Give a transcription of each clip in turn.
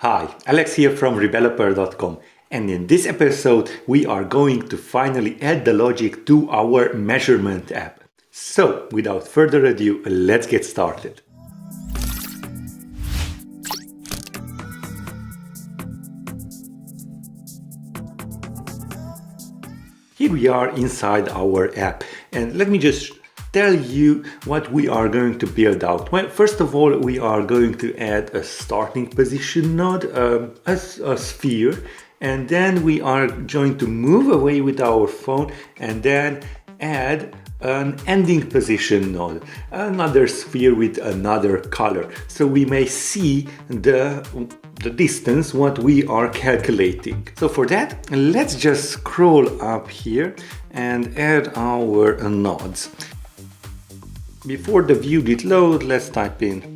Hi, Alex here from Rebeloper.com, and in this episode we are going to finally add the logic to our measurement app. So, without further ado, let's get started. Here we are inside our app, and let me just tell you what we are going to build out. Well, first of all, we are going to add a starting position node, a sphere, and then we are going to move away with our phone and then add an ending position node, another sphere with another color, so we may see the distance what we are calculating. So for that, let's just scroll up here and add our nodes. Before the view did load, let's type in.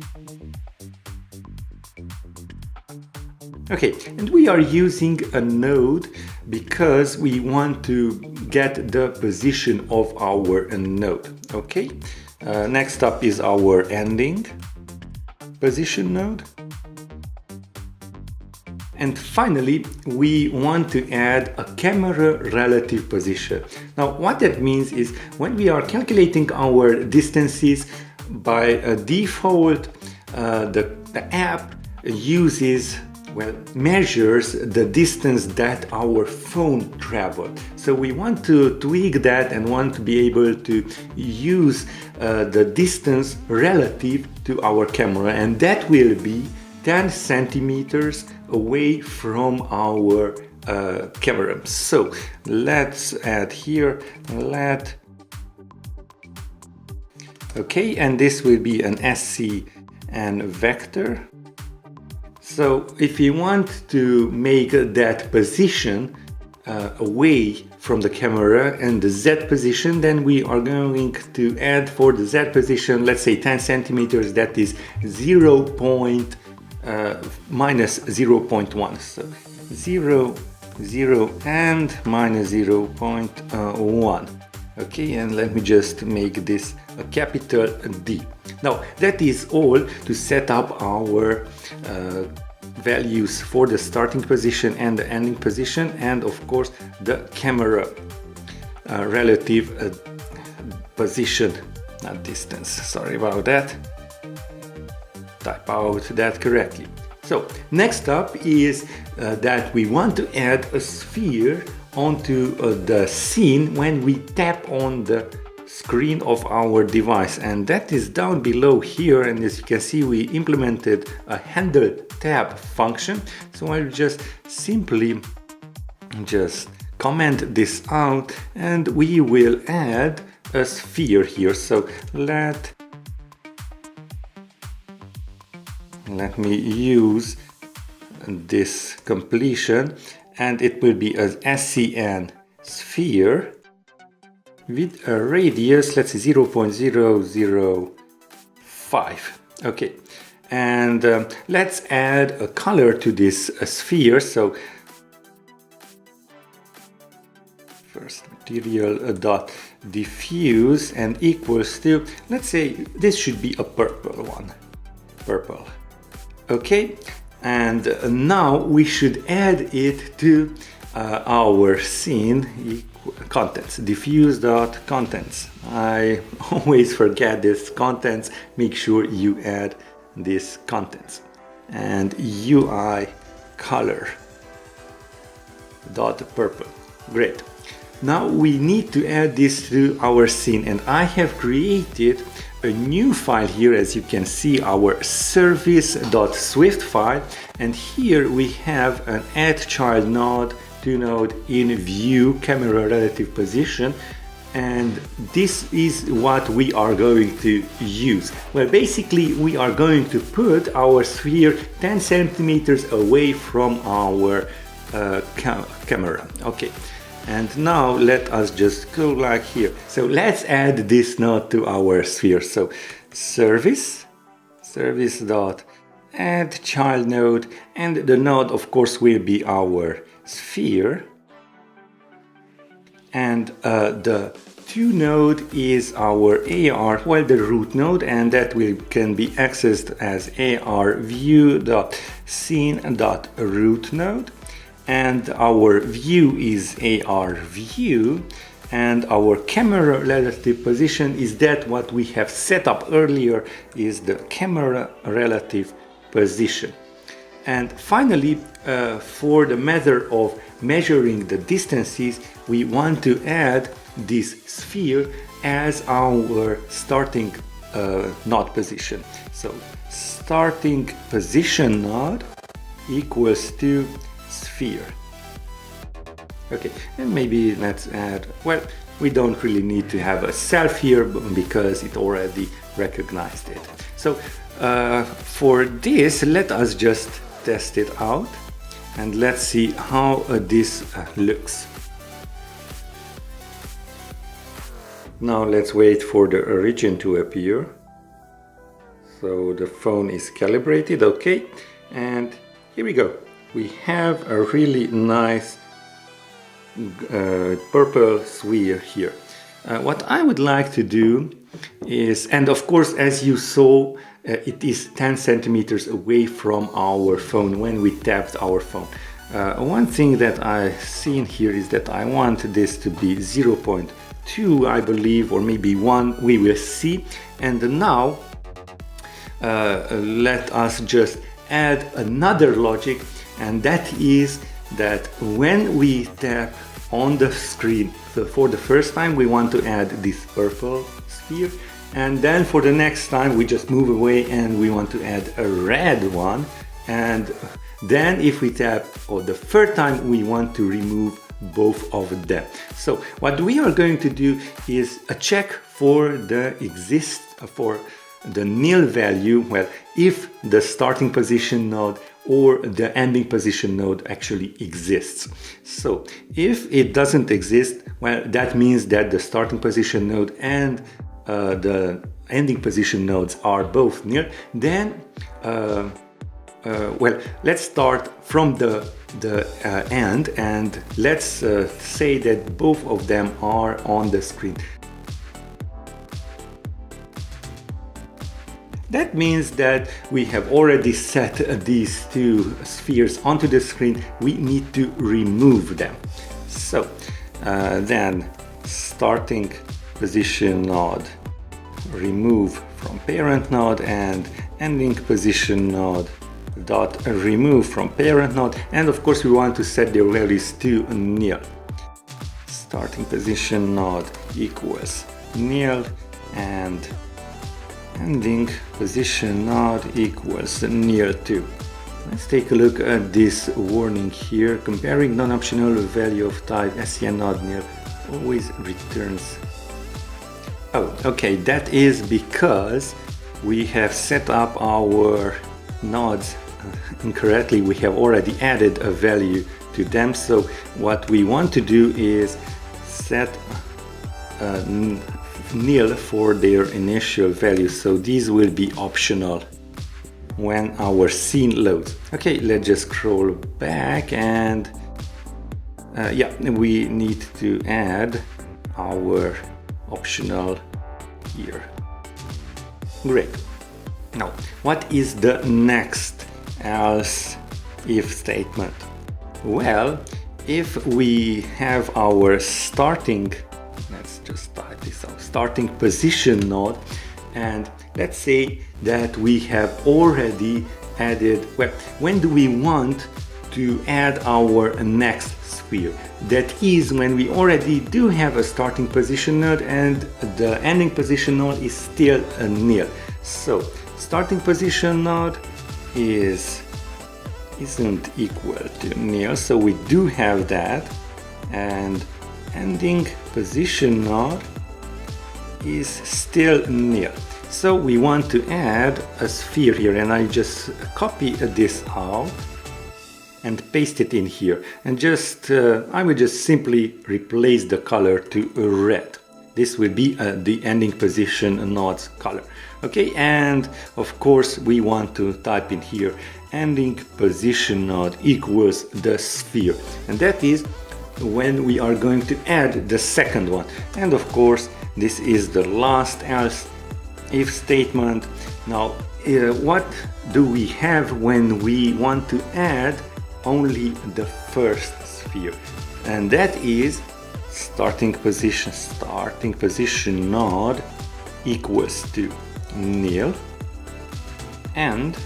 Okay, and we are using a node because we want to get the position of our node. Okay, next up is our ending position node. And finally, we want to add a camera relative position. Now, what that means is when we are calculating our distances, by default, the app measures the distance that our phone traveled. So we want to tweak that and want to be able to use the distance relative to our camera, and that will be 10 centimeters away from our camera. So let's add here okay, and this will be an SCN vector. So if you want to make that position away from the camera and the Z position, then we are going to add for the Z position, let's say 10 centimeters, that is minus 0.1. So 0, 0 and minus 0.1. Okay, and let me just make this a capital D. Now that is all to set up our values for the starting position and the ending position, and of course the camera relative position, not distance, sorry about that. Type out that correctly. So next up is that we want to add a sphere onto the scene when we tap on the screen of our device, and that is down below here. And as you can see, we implemented a handle tab function. So I'll just simply comment this out and we will add a sphere here. So let me use this completion, and it will be a SCN sphere with a radius, let's say 0.005. Okay, and let's add a color to this sphere. So first material dot diffuse and equals to, let's say this should be a purple one. Purple. Okay, and now we should add it to our scene contents, diffuse.contents. I always forget this contents. Make sure you add this contents and UI color dot purple. Great. Now we need to add this to our scene, and I have created a new file here. As you can see, our Service.swift file, and here we have an add child node to node in view camera relative position, and this is what we are going to use. Well, basically we are going to put our sphere 10 centimeters away from our camera. Okay. And now let us just go like here. So let's add this node to our sphere. So service dot add child node, and the node of course will be our sphere, and the 2 node is our AR, well, the root node, and that can be accessed as arview.scene.root node. And our view is arview, and our camera relative position is that what we have set up earlier is the camera relative position. And finally, for the method of measuring the distances, we want to add this sphere as our starting node position. So starting position node equals to sphere. Okay, and maybe let's add, well, we don't really need to have a self here because it already recognized it. So for this, let us just test it out and let's see how this looks. Now let's wait for the origin to appear. So the phone is calibrated, okay, and here we go. We have a really nice purple sphere here. What I would like to do is, and of course, as you saw, it is 10 centimeters away from our phone when we tapped our phone. One thing that I've seen here is that I want this to be 0.2, I believe, or maybe 1, we will see. And now let us just add another logic, and that is that when we tap on the screen, so for the first time we want to add this purple sphere, and then for the next time we just move away and we want to add a red one, and then if we tap for the third time we want to remove both of them. So what we are going to do is a check for the nil value, well, if the starting position node or the ending position node actually exists. So if it doesn't exist, well, that means that the starting position node and the ending position nodes are both nil. Then well, let's start from the end, and let's say that both of them are on the screen. That means that we have already set these two spheres onto the screen. We need to remove them. So then starting position node, remove from parent node, and ending position node dot remove from parent node, and of course we want to set their values to nil. Starting position node equals nil and ending position node equals nil too. Let's take a look at this warning here. Comparing non-optional value of type SCN node nil always returns. Oh, okay, that is because we have set up our nodes incorrectly. We have already added a value to them. So what we want to do is set nil for their initial value. So these will be optional when our scene loads. Okay, let's just scroll back, and yeah, we need to add our optional here. Great. Now, what is the next else if statement? Well, if we have our starting, let's just type this out, starting position node, and let's say that we have already added, well, when do we want to add our next sphere? That is when we already do have a starting position node and the ending position node is still a nil. So starting position node isn't equal to nil, so we do have that, and ending position node is still nil. So we want to add a sphere here, and I just copy this out and paste it in here, and just I will just simply replace the color to red. This will be the ending position node's color. Okay, and of course we want to type in here ending position node equals the sphere, and that is when we are going to add the second one. And of course, this is the last else if statement. Now, what do we have when we want to add only the first sphere? And that is starting position node equals to nil, and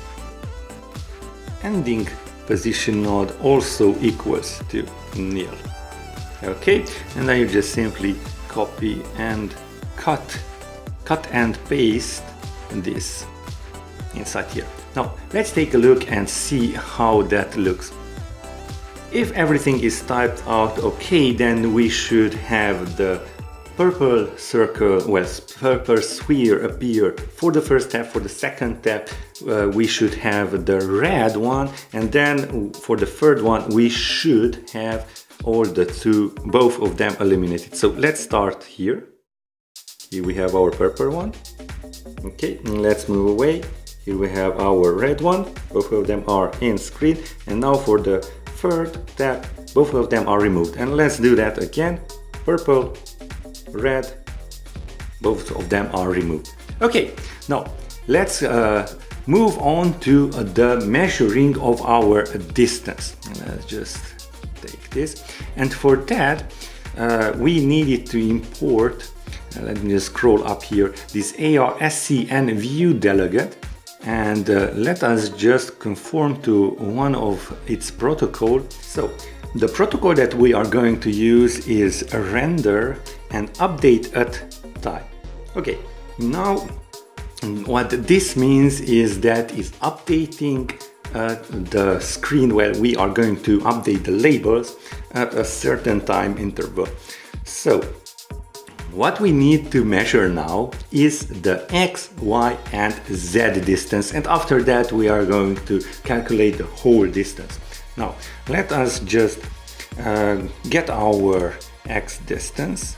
ending position node also equals to nil. Okay, and then you just simply copy and cut and paste this inside here. Now let's take a look and see how that looks. If everything is typed out okay, then we should have the purple circle, well, purple sphere appear for the first tab. For the second tab, we should have the red one, and then for the third one, we should have all the both of them eliminated. So let's start here. Here we have our purple one. Okay, let's move away. Here we have our red one. Both of them are in screen. And now for the third tab, both of them are removed. And let's do that again. Purple, red, both of them are removed. Okay, now let's move on to the measuring of our distance. Let's just take this, and for that we needed to import, let me just scroll up here, this SCN view delegate, and let us just conform to one of its protocol. So the protocol that we are going to use is a render and update at type. Okay, now what this means is that is updating the screen where we are going to update the labels at a certain time interval. So what we need to measure now is the X, Y, and Z distance, and after that we are going to calculate the whole distance. Now let us just get our X distance.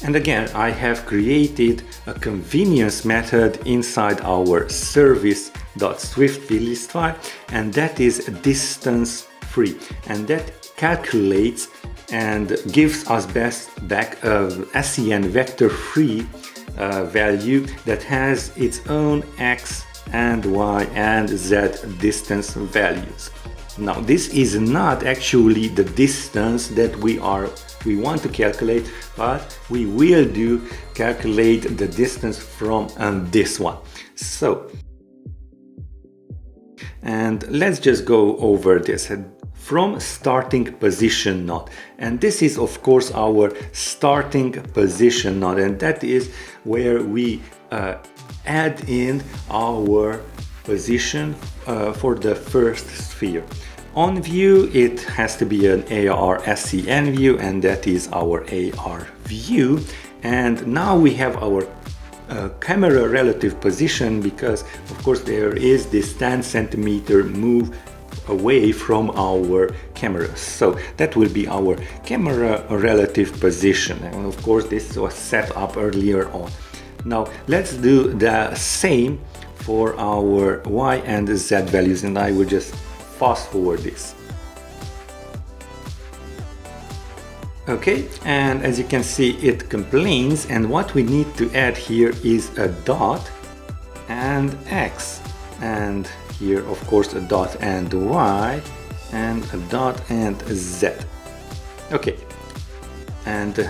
And again, I have created a convenience method inside our Service.swift list file, and that is distance free, and that calculates and gives us back a SCN vector free value that has its own X and Y and Z distance values. Now this is not actually the distance that we want to calculate, but we will calculate the distance from this one. So, and let's just go over this from starting position node, and this is of course our starting position node, and that is where we add in our position for the first sphere. On view, it has to be an AR SCN view, and that is our AR view. And now we have our camera relative position, because of course there is this 10 centimeter move away from our camera. So that will be our camera relative position. And of course this was set up earlier on. Now let's do the same for our Y and Z values, and I will just fast forward this. Okay, and as you can see, it complains, and what we need to add here is a dot and X, and here of course a dot and Y, and a dot and Z. Okay, and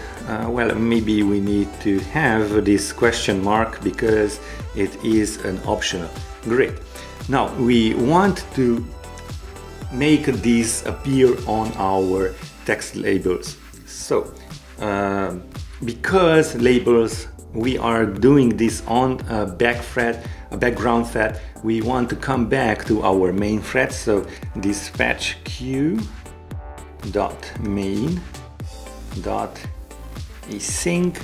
well, maybe we need to have this question mark because it is an optional. Great. Now we want to make these appear on our text labels. So because labels, we are doing this on a background thread, we want to come back to our main thread. So dispatch queue dot main dot async,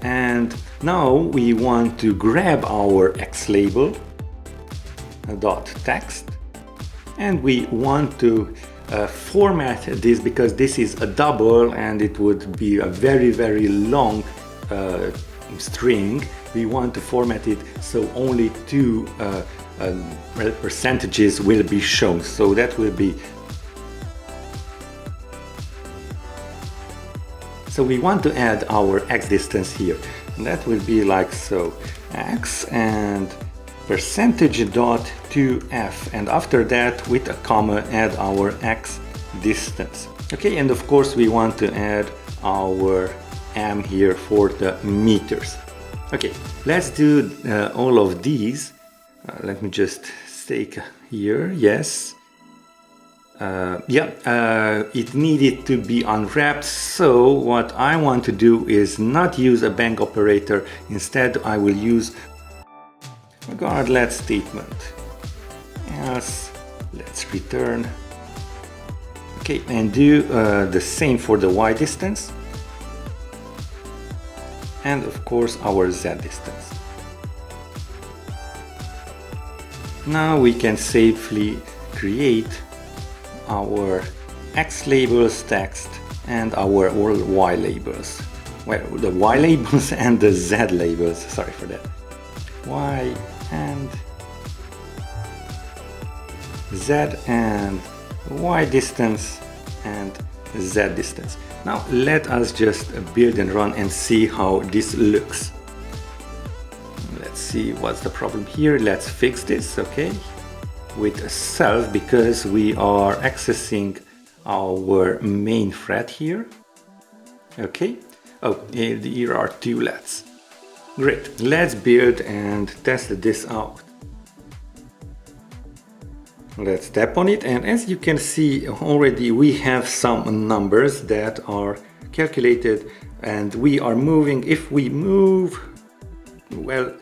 and now we want to grab our X label dot text, and we want to format this because this is a double and it would be a very long string. We want to format it so only two percentages will be shown. So that will be So we want to add our x distance here. And that will be like so, x and percentage dot 2f, and after that with a comma add our x distance. Okay, and of course we want to add our m here for the meters. Okay, let's do all of these. Let me just take here, yes. It needed to be unwrapped, so what I want to do is not use a bang operator. Instead I will use regardless statement, else let's return. Okay, and do the same for the y distance and of course our z distance. Now we can safely create our x labels text and our y labels. Well, the y labels and the z labels, sorry for that. Y and z and y distance and z distance. Now let us just build and run and see how this looks. Let's see what's the problem here. Let's fix this, okay, with self, because we are accessing our main thread here. Okay, oh, here are two lets. Great, let's build and test this out. Let's tap on it, and as you can see already we have some numbers that are calculated, and we are moving. If we move, well,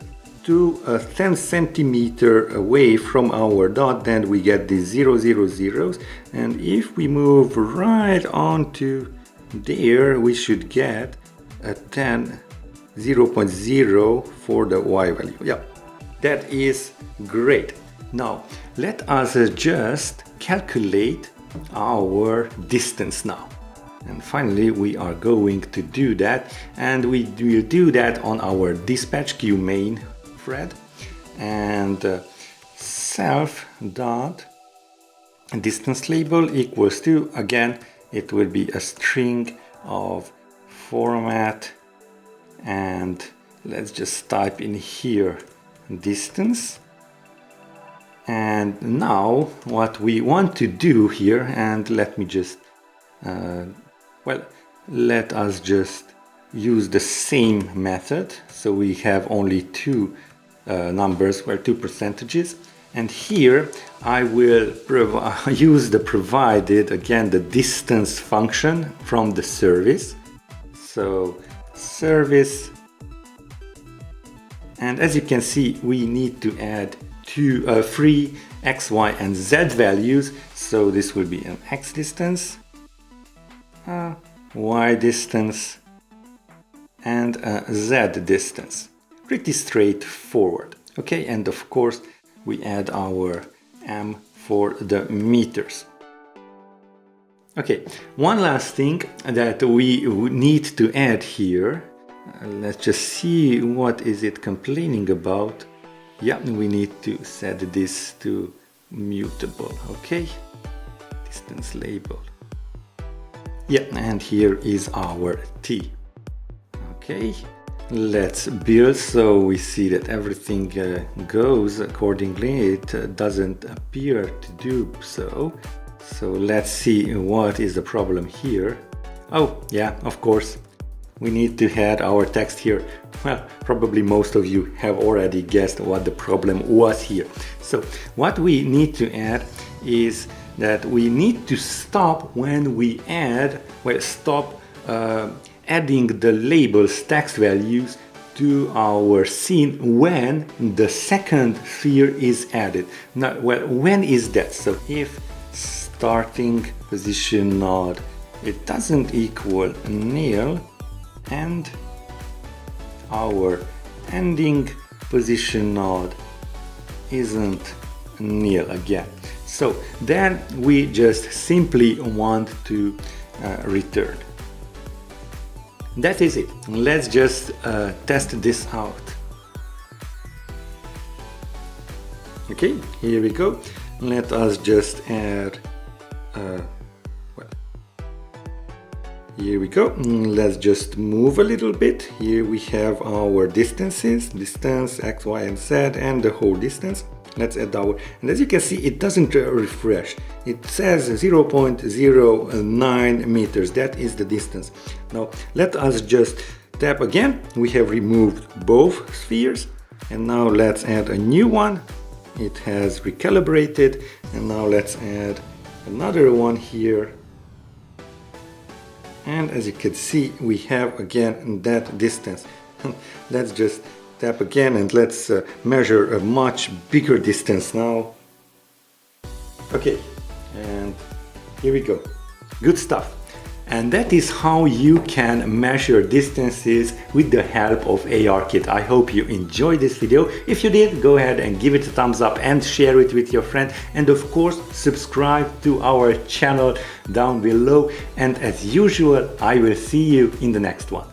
to 10 centimeter away from our dot, then we get the 0, 0, zeros, and if we move right on to there, we should get a 10, 0.0 for the y value. Yeah, that is great. Now let us just calculate our distance now, and finally we are going to do that, and we will do that on our dispatch queue main thread, and self dot distance label equals to, again it will be a string of format, and let's just type in here distance. And now what we want to do here, and let me just let us just use the same method, so we have only two numbers, well, two percentages, and here I will use the provided, again, the distance function from the service. So service, and as you can see we need to add three x, y and z values, so this will be an x distance, y distance and a z distance. Pretty straightforward. Okay, and of course we add our m for the meters. Okay, one last thing that we need to add here. Let's just see what is it complaining about. Yeah, we need to set this to mutable. Okay, distance label. Yeah, and here is our t. Okay, let's build, so we see that everything goes accordingly. It doesn't appear to do so. So let's see what is the problem here. Oh yeah, of course we need to add our text here. Well, probably most of you have already guessed what the problem was here. So what we need to add is that we need to stop when we add, well, stop adding the labels text values to our scene when the second sphere is added. Now, well, when is that? So if starting position node, it doesn't equal nil, and our ending position node isn't nil again. So then we just simply want to return. That is it. Let's just test this out. Okay, here we go. Let us just add Here we go. Let's just move a little bit. Here we have our distances, distance X, Y, and Z, and the whole distance. Let's add our, and as you can see, it doesn't refresh. It says 0.09 meters. That is the distance. Now let us just tap again. We have removed both spheres, and now let's add a new one. It has recalibrated, and now let's add another one here. And as you can see, we have again that distance. Let's just tap again and let's measure a much bigger distance now. Okay, and here we go. Good stuff. And that is how you can measure distances with the help of ARKit. I hope you enjoyed this video. If you did, go ahead and give it a thumbs up and share it with your friend. And of course, subscribe to our channel down below. And as usual, I will see you in the next one.